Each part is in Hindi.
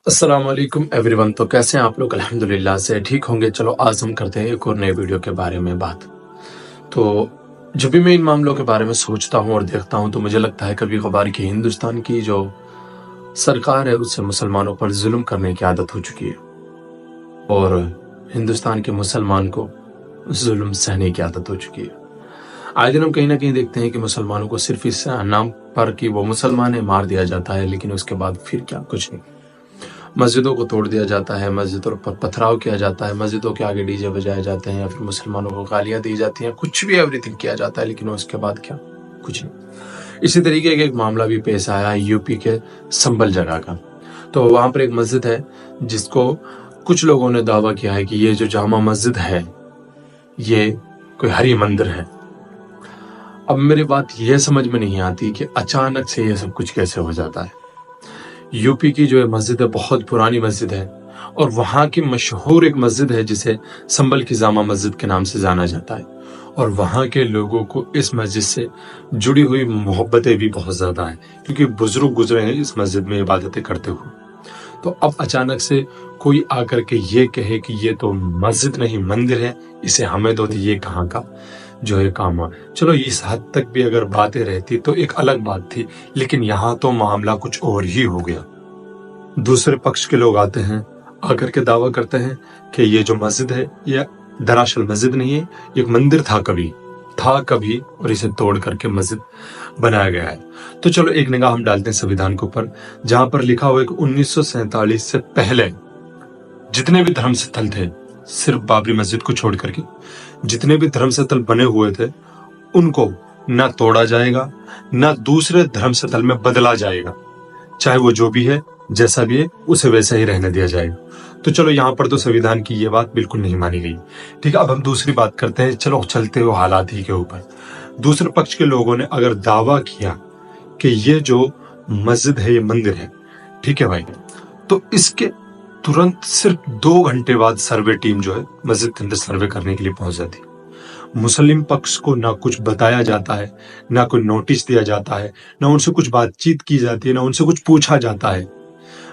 अस्सलाम वालेकुम एवरीवन। तो कैसे हैं आप लोग? अल्हम्दुलिल्लाह से ठीक होंगे। चलो आज हम करते हैं एक और नए वीडियो के बारे में बात। तो जब भी मैं इन मामलों के बारे में सोचता हूँ और देखता हूँ तो मुझे लगता है कभी कभार कि हिंदुस्तान की जो सरकार है उससे मुसलमानों पर जुल्म करने की आदत हो चुकी है और हिंदुस्तान के मुसलमान को जुल्म सहने की आदत हो चुकी है। आए दिन हम कहीं ना कहीं देखते हैं कि मुसलमानों को सिर्फ इस नाम पर कि वो मुसलमान है मार दिया जाता है, लेकिन उसके बाद फिर क्या? कुछ नहीं। मस्जिदों को तोड़ दिया जाता है, मस्जिदों पर पथराव किया जाता है, मस्जिदों के आगे डीजे बजाए जाते हैं या फिर मुसलमानों को गालियां दी जाती हैं, कुछ भी एवरीथिंग किया जाता है, लेकिन उसके बाद क्या? कुछ नहीं। इसी तरीके का एक मामला भी पेश आया है यूपी के संभल जगह का। तो वहां पर एक मस्जिद है जिसको कुछ लोगों ने दावा किया है कि ये जो जामा मस्जिद है ये कोई हरि मंदिर है। अब मेरी बात यह समझ में नहीं आती कि अचानक से ये सब कुछ कैसे हो जाता है। यूपी की जो मस्जिद है बहुत पुरानी मस्जिद है और वहाँ की मशहूर एक मस्जिद है जिसे संभल की जामा मस्जिद के नाम से जाना जाता है और वहाँ के लोगों को इस मस्जिद से जुड़ी हुई मोहब्बतें भी बहुत ज़्यादा हैं क्योंकि बुजुर्ग गुजरे हैं इस मस्जिद में इबादतें करते हुए। तो अब अचानक से कोई आकर के ये कहे कि ये तो मस्जिद नहीं मंदिर है, इसे हमें दो, तो ये कहाँ का जो है काम है। चलो इस हद तक भी अगर बातें रहती तो एक अलग बात थी, लेकिन यहाँ तो मामला कुछ और ही हो गया। दूसरे पक्ष के लोग आते हैं, आकर के दावा करते हैं कि ये जो मस्जिद है ये दरअसल मस्जिद नहीं है, ये एक मंदिर था कभी और इसे तोड़ करके मस्जिद बनाया गया है। तो चलो एक निगाह हम डालते हैं संविधान के ऊपर, जहां पर लिखा हुआ है कि 1947 से पहले जितने भी धर्म स्थल थे, सिर्फ बाबरी मस्जिद को छोड़ करके जितने भी धर्म स्थल बने हुए थे उनको ना तोड़ा जाएगा ना दूसरे धर्म स्थल में बदला जाएगा, चाहे वो जो भी है जैसा भी है उसे वैसा ही रहने दिया जाएगा। तो चलो यहाँ पर तो संविधान की ये बात बिल्कुल नहीं मानी गई। ठीक है, अब हम दूसरी बात करते हैं। चलो चलते हुए हालात ही के ऊपर दूसरे पक्ष के लोगों ने अगर दावा किया कि ये जो मस्जिद है ये मंदिर है, ठीक है भाई, तो इसके तुरंत सिर्फ 2 घंटे बाद सर्वे टीम जो है मस्जिद के अंदर सर्वे करने के लिए पहुंच जाती। मुस्लिम पक्ष को ना कुछ बताया जाता है, ना कोई नोटिस दिया जाता है, ना उनसे कुछ बातचीत की जाती है, ना उनसे कुछ पूछा जाता है।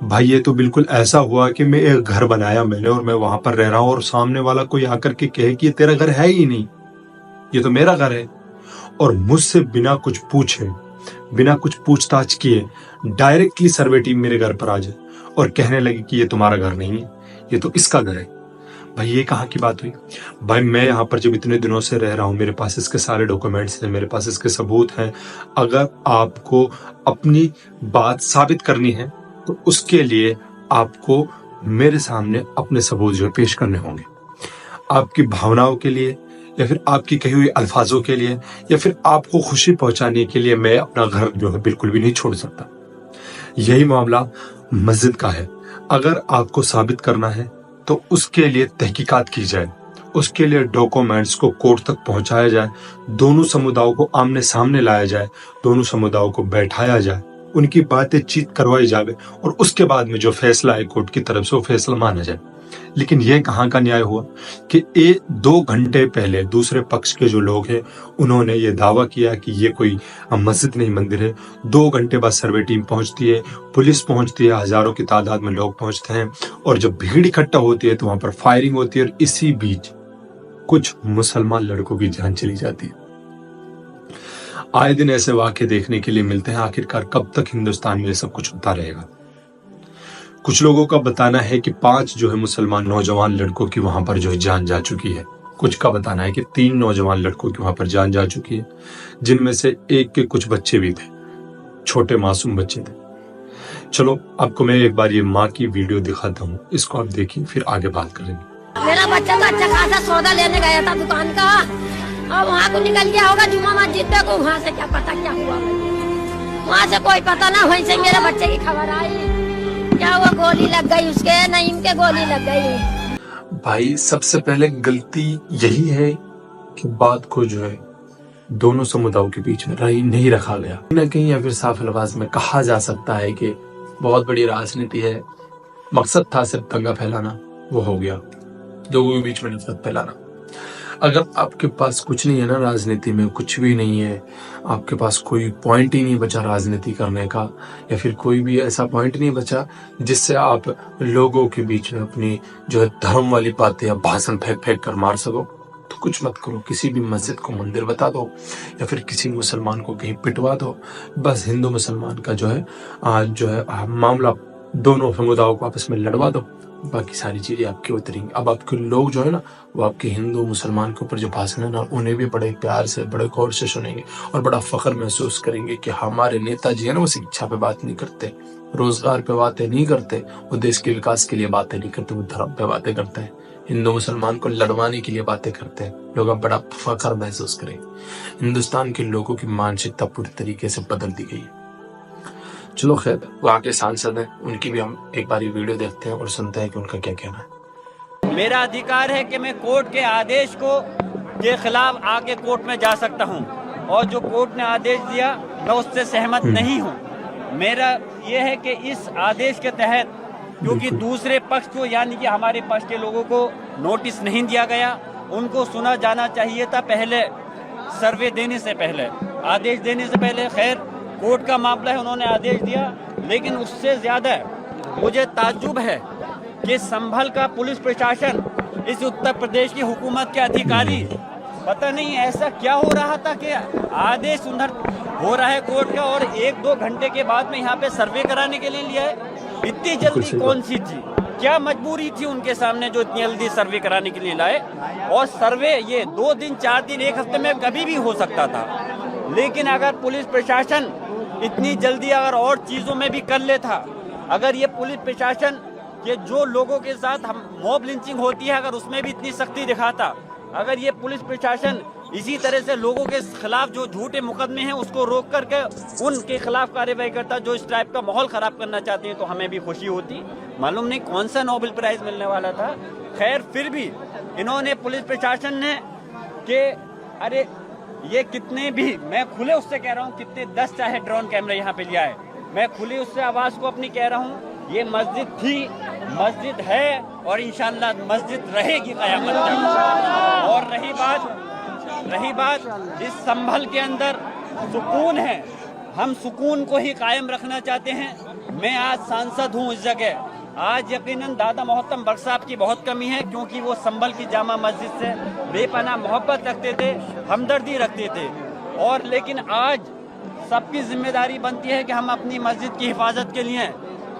भाई ये तो बिल्कुल ऐसा हुआ कि मैं एक घर बनाया मैंने और मैं वहां पर रह रहा हूं और सामने वाला कोई आकर के कहे कि ये तेरा घर है ही नहीं, ये तो मेरा घर है, और मुझसे बिना कुछ पूछे बिना कुछ पूछताछ किए डायरेक्टली सर्वे टीम मेरे घर पर आ जाए और कहने लगी कि ये तुम्हारा घर नहीं है, ये तो इसका घर है। भाई ये कहाँ की बात हुई? भाई मैं यहाँ पर जब इतने दिनों से रह रहा हूँ, मेरे पास इसके सारे डॉक्यूमेंट्स हैं, मेरे पास इसके सबूत हैं। अगर आपको अपनी बात साबित करनी है तो उसके लिए आपको मेरे सामने अपने सबूत जो पेश करने होंगे। आपकी भावनाओं के लिए या फिर आपकी कही हुई अल्फाजों के लिए या फिर आपको खुशी पहुंचाने के लिए मैं अपना घर जो है बिल्कुल भी नहीं छोड़ सकता। यही मामला मस्जिद का है। अगर आपको साबित करना है तो उसके लिए तहकीकात की जाए, उसके लिए डॉक्यूमेंट्स को कोर्ट तक पहुंचाया जाए, दोनों समुदायों को आमने सामने लाया जाए, दोनों समुदायों को बैठाया जाए, उनकी बातें चीत करवाई जाए और उसके बाद में जो फैसला है कोर्ट की तरफ से वो फैसला माना जाए। लेकिन यह कहाँ का न्याय हुआ कि 2 घंटे पहले दूसरे पक्ष के जो लोग हैं उन्होंने ये दावा किया कि ये कोई मस्जिद नहीं मंदिर है। 2 घंटे बाद सर्वे टीम पहुंचती है, पुलिस पहुंचती है, हजारों की तादाद में लोग पहुंचते हैं और जब भीड़ इकट्ठा होती है तो वहां पर फायरिंग होती है और इसी बीच कुछ मुसलमान लड़कों की जान चली जाती है। आए दिन ऐसे वाक़े देखने के लिए मिलते हैं। आखिरकार कब तक हिंदुस्तान में ये सब कुछ होता रहेगा? कुछ लोगों का बताना है कि 5 जो है मुसलमान नौजवान लड़कों की वहां पर जो है जान जा चुकी है। कुछ का बताना है कि 3 नौजवान लड़कों की वहां पर जान जा चुकी है, जिनमें से एक के कुछ बच्चे भी थे, छोटे मासूम बच्चे थे। चलो आपको मैं एक बार ये माँ की वीडियो दिखाता हूँ, इसको आप देखिए फिर आगे बात करेंगे। मेरा बच्चा तो अच्छा खासा सौदा लेने गया था दुकान का और वहाँ को निकल गया होगा जुम्मा मस्जिद तक, वहाँ से क्या पता क्या हुआ, वहाँ से कोई पता ना, वहीं से मेरे बच्चे की खबर आई, क्या हुआ गोली लग गई उसके, नईम के गोली लग गई। भाई सबसे पहले गलती यही है कि बात को जो है दोनों समुदायों के बीच में नहीं रखा गया। कहीं ना कहीं या फिर साफ अल्फाज में कहा जा सकता है कि बहुत बड़ी राजनीति है, मकसद था सिर्फ दंगा फैलाना, वो हो गया, लोगों के बीच में नफरत फैलाना। अगर आपके पास कुछ नहीं है ना, राजनीति में कुछ भी नहीं है, आपके पास कोई पॉइंट ही नहीं बचा राजनीति करने का, या फिर कोई भी ऐसा पॉइंट नहीं बचा जिससे आप लोगों के बीच में अपनी जो है धर्म वाली बातें या भाषण फेंक फेंक कर मार सको, तो कुछ मत करो। किसी भी मस्जिद को मंदिर बता दो, या फिर किसी मुसलमान को कहीं पिटवा दो। बस हिंदू मुसलमान का जो है आज जो है मामला, दोनों समुदायों को आपस में लड़वा दो, बाकी सारी चीजें आपकी उतरेंगी। अब आपके लोग जो है ना, वो आपके हिंदू मुसलमान के ऊपर जो भाषण है ना, उन्हें भी बड़े प्यार से, बड़े गौर से सुनेंगे और बड़ा फख्र महसूस करेंगे कि हमारे नेताजी है ना, वो शिक्षा पे बात नहीं करते, रोजगार पे बातें नहीं करते, वो देश के विकास के लिए बातें नहीं करते, वो धर्म पे बातें करते हैं, हिंदू मुसलमान को लड़वाने के लिए बातें करते हैं। लोग अब बड़ा फख्र महसूस करेंगे। हिंदुस्तान के लोगों की मानसिकता पूरी तरीके से बदल दी गई है। चलो खैर, वहाँ के सांसद हैं, उनकी भी हम एक बार वीडियो देखते हैं और सुनते हैं कि उनका क्या कहना है। मेरा अधिकार है कि मैं कोर्ट के आदेश के खिलाफ आके कोर्ट में जा सकता हूं, और जो कोर्ट ने आदेश दिया मैं उससे सहमत नहीं हूं। मेरा यह है कि इस आदेश के तहत, क्योंकि दूसरे पक्ष को यानी कि हमारे पक्ष के लोगों को नोटिस नहीं दिया गया, उनको सुना जाना चाहिए था पहले, सर्वे देने से पहले, आदेश देने से पहले। खैर, कोर्ट का मामला है, उन्होंने आदेश दिया, लेकिन उससे ज्यादा मुझे ताज्जुब है कि संभल का पुलिस प्रशासन, इस उत्तर प्रदेश की हुकूमत के अधिकारी, पता नहीं ऐसा क्या हो रहा था कि आदेश उधर हो रहा है कोर्ट का, और 1-2 घंटे के बाद में यहाँ पे सर्वे कराने के लिए लिया है। इतनी जल्दी कौन सी थी, क्या मजबूरी थी उनके सामने जो इतनी जल्दी सर्वे कराने के लिए लाए? और सर्वे ये 2 दिन, 4 दिन, 1 हफ्ते में कभी भी हो सकता था। लेकिन अगर पुलिस प्रशासन इतनी जल्दी अगर और चीजों में भी कर लेता, अगर ये पुलिस प्रशासन के जो लोगों के साथ हम मॉब लिंचिंग होती है, अगर उसमें भी इतनी सख्ती दिखाता, अगर ये पुलिस प्रशासन इसी तरह से लोगों के खिलाफ जो झूठे मुकदमे हैं उसको रोक करके उनके खिलाफ कार्रवाई करता जो इस टाइप का माहौल खराब करना चाहते हैं, तो हमें भी खुशी होती। मालूम नहीं कौन सा नोबेल प्राइज मिलने वाला था। खैर, फिर भी इन्होंने, पुलिस प्रशासन ने, कि अरे ये कितने भी, मैं खुले उससे कह रहा हूँ, कितने 10 चाहे ड्रोन कैमरे यहाँ पे लिया है, मैं खुली उससे आवाज को अपनी कह रहा हूँ, ये मस्जिद थी, मस्जिद है, और इंशाअल्लाह मस्जिद रहेगी क़यामत तक। और रही बात जिस संभल के अंदर सुकून है, हम सुकून को ही कायम रखना चाहते हैं। मैं आज सांसद हूँ इस जगह, आज यकीनन दादा मोहतरम बख्श साहब की बहुत कमी है, क्योंकि वो संभल की जामा मस्जिद से बेपनाह मोहब्बत रखते थे, हमदर्दी रखते थे। और लेकिन आज सबकी जिम्मेदारी बनती है कि हम अपनी मस्जिद की हिफाजत के लिए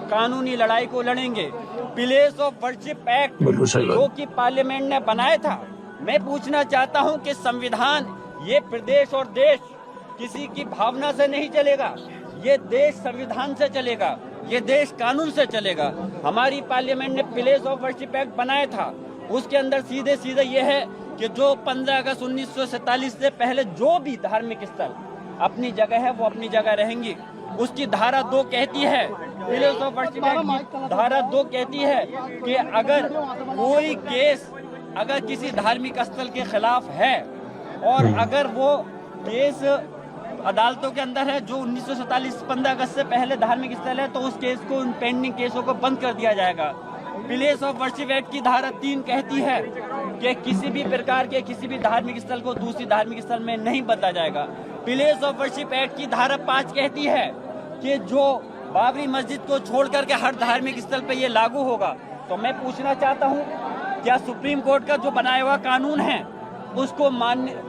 कानूनी लड़ाई को लड़ेंगे। प्लेस ऑफ वर्शिप एक्ट जो कि पार्लियामेंट ने बनाया था, मैं पूछना चाहता हूं कि संविधान, ये प्रदेश और देश किसी की भावना से नहीं चलेगा, ये देश संविधान से चलेगा, ये देश कानून से चलेगा। हमारी पार्लियामेंट ने प्लेस ऑफ वर्शिप एक्ट बनाया था, उसके अंदर सीधे सीधे ये है कि जो 15 अगस्त 1947 से पहले जो भी धार्मिक स्थल अपनी जगह है वो अपनी जगह रहेंगी। उसकी धारा 2 कहती है, प्लेस ऑफ वर्शिप एक्ट की धारा 2 कहती है कि अगर कोई केस अगर किसी धार्मिक स्थल के खिलाफ है, और अगर वो केस अदालतों के अंदर है जो 1947 15 अगस्त से पहले धार्मिक स्थल है, तो उस केस को, उन पेंडिंग केसों को बंद कर दिया जाएगा। प्लेस ऑफ वर्शिप एक्ट की धारा 3 कहती है कि किसी भी प्रकार के किसी भी धार्मिक स्थल को दूसरी धार्मिक स्थल में नहीं बदला जाएगा। प्लेस ऑफ वर्शिप एक्ट की धारा 5 कहती है कि जो बाबरी मस्जिद को छोड़ करके हर धार्मिक स्थल पे ये लागू होगा। तो मैं पूछना चाहता हूँ, क्या सुप्रीम कोर्ट का जो बनाया हुआ कानून है उसको मान्य,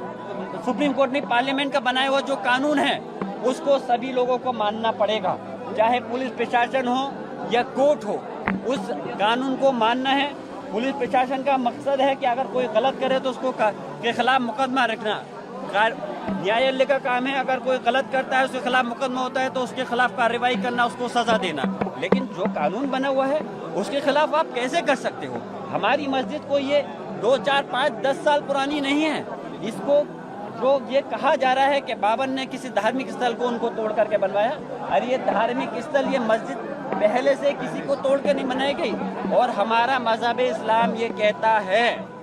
सुप्रीम कोर्ट ने पार्लियामेंट का बनाया हुआ जो कानून है उसको सभी लोगों को मानना पड़ेगा, चाहे पुलिस प्रशासन हो या कोर्ट हो, उस कानून को मानना है। पुलिस प्रशासन का मकसद है कि अगर कोई गलत करे तो उसको के खिलाफ मुकदमा रखना, न्यायालय का काम है अगर कोई गलत करता है उसके खिलाफ मुकदमा होता है तो उसके खिलाफ कार्रवाई करना, उसको सजा देना। लेकिन जो कानून बना हुआ है उसके खिलाफ आप कैसे कर सकते हो? हमारी मस्जिद को ये 2, 4, 5, 10 साल पुरानी नहीं है। इसको जो ये कहा जा रहा है कि बाबर ने किसी धार्मिक स्थल को उनको तोड़ करके बनवाया, अरे ये धार्मिक स्थल, ये मस्जिद पहले से किसी को तोड़ के नहीं बनाई गई। और हमारा मजहब इस्लाम ये कहता है,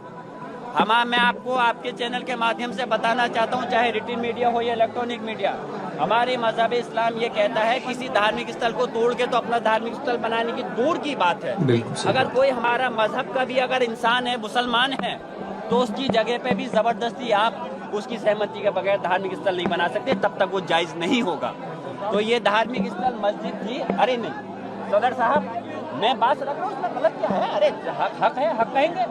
मैं आपको आपके चैनल के माध्यम से बताना चाहता हूँ, चाहे रिटन मीडिया हो या इलेक्ट्रॉनिक मीडिया, हमारे मजहब इस्लाम ये कहता है किसी धार्मिक स्थल को तोड़ के तो अपना धार्मिक स्थल बनाने की दूर की बात है। अगर कोई हमारा मजहब का भी अगर इंसान है, मुसलमान है, तो उसकी जगह पे भी ज़बरदस्ती आप उसकी सहमति के बगैर धार्मिक स्थल नहीं बना सकते, तब तक वो जायज़ नहीं होगा। तो ये धार्मिक स्थल मस्जिद थी। अरे नहीं सदर साहब, मैं बात रख रहा हूँ, उसमें गलत क्या है? अरे हक है, हक कहेंगे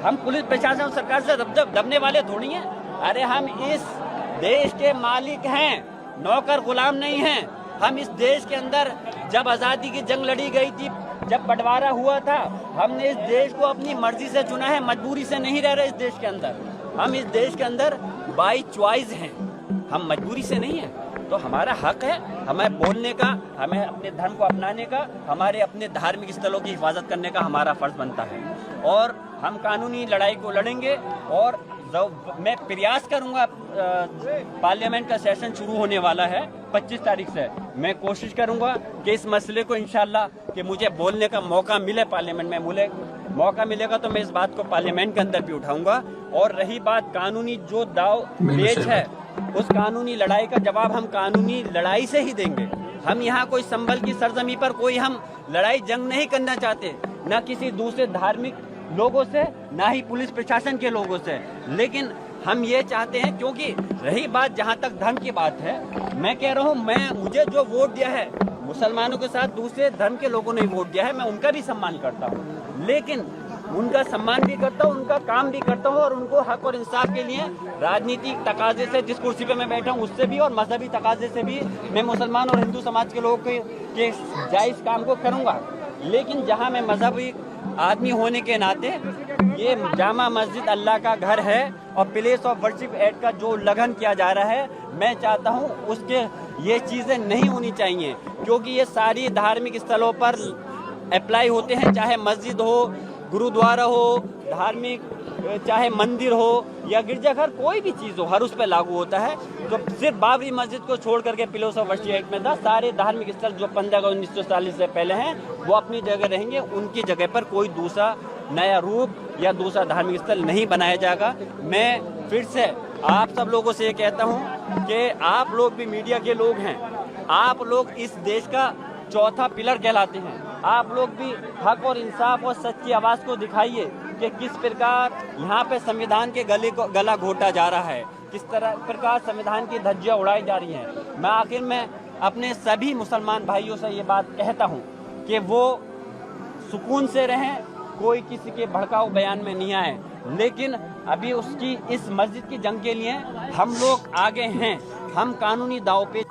हम। पुलिस प्रशासन और सरकार से दबने वाले थोड़ी हैं। अरे हम इस देश के मालिक हैं, नौकर गुलाम नहीं हैं। हम इस देश के अंदर जब आज़ादी की जंग लड़ी गई थी, जब बंटवारा हुआ था, हमने इस देश को अपनी मर्जी से चुना है, मजबूरी से नहीं रह रहे इस देश के अंदर। हम इस देश के अंदर बाई चॉइस हैं, हम मजबूरी से नहीं हैं। तो हमारा हक है हमें बोलने का, हमें अपने धर्म को अपनाने का, हमारे अपने धार्मिक स्थलों की हिफाजत करने का हमारा फर्ज बनता है। और हम कानूनी लड़ाई को लड़ेंगे और मैं प्रयास करूंगा। पार्लियामेंट का सेशन शुरू होने वाला है 25 तारीख से। मैं कोशिश करूंगा कि इस मसले को इंशाल्लाह कि मुझे बोलने का मौका मिले पार्लियामेंट में, मौका मिलेगा तो मैं इस बात को पार्लियामेंट के अंदर भी उठाऊंगा। और रही बात कानूनी जो दाव पेच है, उस कानूनी लड़ाई का जवाब हम कानूनी लड़ाई से ही देंगे। हम यहाँ कोई संभल की सरजमी पर कोई हम लड़ाई जंग नहीं करना चाहते, न किसी दूसरे धार्मिक लोगों से, ना ही पुलिस प्रशासन के लोगों से। लेकिन हम ये चाहते हैं, क्योंकि रही बात जहाँ तक धर्म की बात है, मैं कह रहा हूँ, मुझे जो वोट दिया है, मुसलमानों के साथ दूसरे धर्म के लोगों ने वोट दिया है, मैं उनका भी सम्मान करता हूँ। लेकिन उनका सम्मान भी करता हूँ, उनका काम भी करता हूँ, और उनको हक और इंसाफ के लिए राजनीतिक तकाजे से, जिस कुर्सी पे मैं बैठा हूँ उससे भी, और मजहबी तकाजे से भी मैं मुसलमान और हिंदू समाज के लोगों के जायज़ काम को करूँगा। लेकिन जहाँ मैं मजहबी आदमी होने के नाते, ये जामा मस्जिद अल्लाह का घर है और प्लेस ऑफ वर्शिप एक्ट का जो उल्लंघन किया जा रहा है, मैं चाहता हूँ उसके ये चीज़ें नहीं होनी चाहिए, क्योंकि ये सारी धार्मिक स्थलों पर अप्लाई होते हैं, चाहे मस्जिद हो, गुरुद्वारा हो, धार्मिक चाहे मंदिर हो या गिरजाघर, कोई भी चीज़ हो, हर उस पर लागू होता है। तो सिर्फ बाबरी मस्जिद को छोड़ करके प्लेस ऑफ वर्शिप एक्ट में था, सारे धार्मिक स्थल जो 15 अगस्त 1940 से पहले हैं वो अपनी जगह रहेंगे, उनकी जगह पर कोई दूसरा नया रूप या दूसरा धार्मिक स्थल नहीं बनाया जाएगा। मैं फिर से आप सब लोगों से ये कहता हूँ कि आप लोग भी मीडिया के लोग हैं, आप लोग इस देश का चौथा पिलर कहलाते हैं। आप लोग भी हक और इंसाफ और सच्ची आवाज़ को दिखाइए कि किस प्रकार यहाँ पे संविधान के गला घोटा जा रहा है, किस प्रकार संविधान की धज्जियाँ उड़ाई जा रही हैं। मैं आखिर में अपने सभी मुसलमान भाइयों से ये बात कहता हूँ कि वो सुकून से रहें, कोई किसी के भड़काऊ बयान में नहीं आए। लेकिन अभी उसकी इस मस्जिद की जंग के लिए हम लोग आगे हैं, हम कानूनी दाव पे।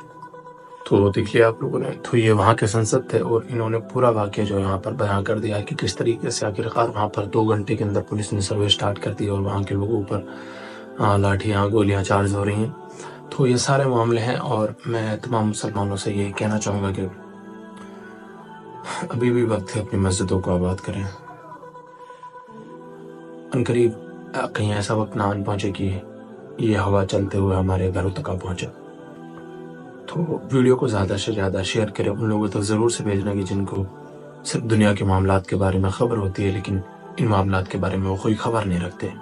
तो देख लिया आप लोगों ने, तो ये वहाँ के संसद थे और इन्होंने पूरा वाक़या जो यहाँ पर बयां कर दिया कि किस तरीके से आखिरकार वहाँ पर 2 घंटे के अंदर पुलिस ने सर्वे स्टार्ट कर दी और वहाँ के लोगों पर लाठियाँ गोलियाँ चार्ज हो रही हैं। तो ये सारे मामले हैं और मैं तमाम मुसलमानों से ये कहना चाहूँगा कि अभी भी वक्त है अपनी मस्जिदों को आबाद करें। अनकरीब कहीं ऐसा वक्त ना आन पहुँचे कि ये हवा चलते हुए हमारे घरों तक आ पहुँचे। तो वीडियो को ज़्यादा से ज़्यादा शेयर करें, उन लोगों तक ज़रूर से भेजना कि जिनको सिर्फ दुनिया के मामलात के बारे में ख़बर होती है, लेकिन इन मामलात के बारे में वो कोई ख़बर नहीं रखते।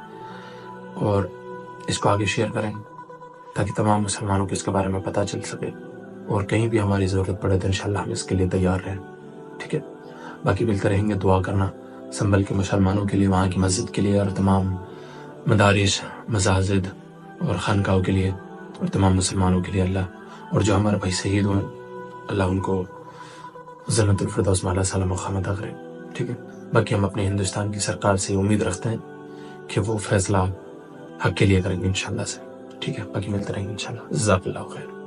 और इसको आगे शेयर करें ताकि तमाम मुसलमानों को इसके बारे में पता चल सके, और कहीं भी हमारी ज़रूरत पड़े तो इंशाल्लाह हम इसके लिए तैयार रहें। ठीक है, बाकी मिलते रहेंगे। दुआ करना संभल के मुसलमानों के लिए, वहाँ की मस्जिद के लिए, और तमाम मदारिस, मसाजिद और खानकाहों के लिए, और तमाम मुसलमानों के लिए अल्लाह, और जो हमारे भाई शहीद हुए अल्लाह उनको जन्नतुल फिरदौस में अल्लाह मक़ाम अता करे। ठीक है, बाकी हम अपने हिंदुस्तान की सरकार से उम्मीद रखते हैं कि वो फैसला हक के लिए करेंगे इंशाल्लाह से। ठीक है, बाकी मिलते रहेंगे इंशाल्लाह। जज़ाकल्लाहु खैर।